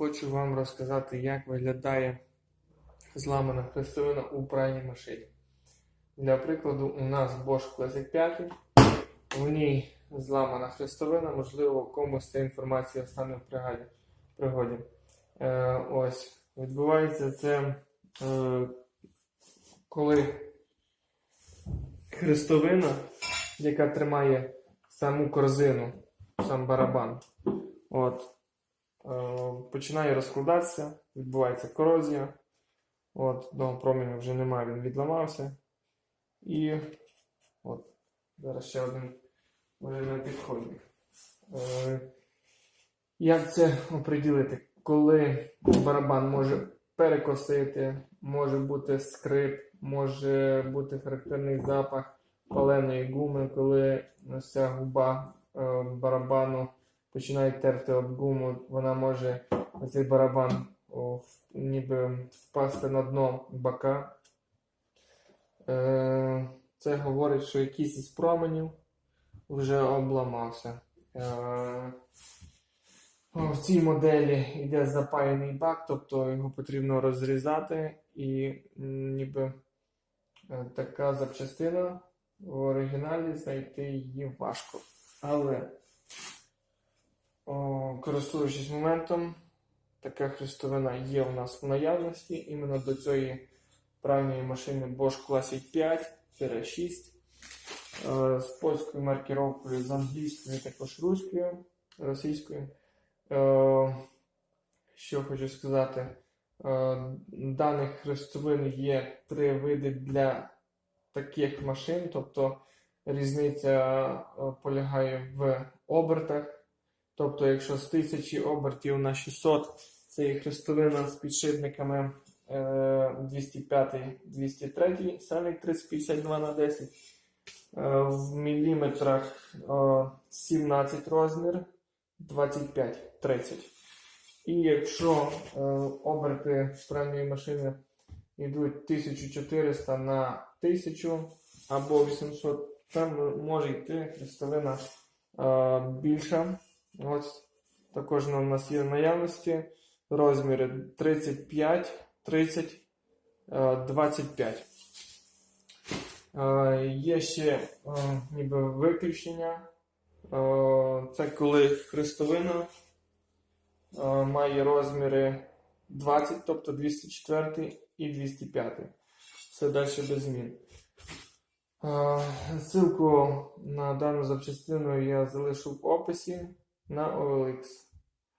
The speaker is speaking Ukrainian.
хочу вам розказати, як виглядає зламана хрестовина у пральній машині. Для прикладу, у нас Bosch Classic 5, в ній зламана хрестовина, можливо, комусь ця інформація стане в пригоді. Ось, відбувається це, коли хрестовина, яка тримає саму корзину, сам барабан, починає розкладатися, відбувається корозія. Одного променю вже немає, він відламався. І зараз ще один вже на підході. Як це оприділити? Коли барабан може перекосити, може бути скрип, може бути характерний запах паленої гуми, коли вся губа барабану починає терти об гуму, вона може, цей барабан, ніби впасти на дно бака. Це говорить, що якийсь із променів вже обламався. В цій моделі йде запаяний бак, тобто його потрібно розрізати, і ніби така запчастина в оригіналі знайти її важко. Але, користуючись моментом, така хрестовина є у нас в наявності, іменно до цієї пральної машини Bosch Classic 5-6 з польською маркировкою, з англійською, також руською, російською. Що хочу сказати, даних хрестовин є 3 види для таких машин, тобто різниця полягає в обертах. Тобто, якщо з 1000 обертів на 600, це є хрестовина з підшипниками 205-203, Сенник 3052/10, в міліметрах 17 розмір, 25-30. І якщо оберти пральної машини йдуть 1400 на 1000 або 800, там може йти хрестовина більша. Ось також у нас є в наявності розміри 35, 30, 25. Є ще ніби виключення. Це коли хрестовина має розміри 20, тобто 204 і 205. Все далі без змін. Ссылку на дану запчастину я залишу в описі на OLX.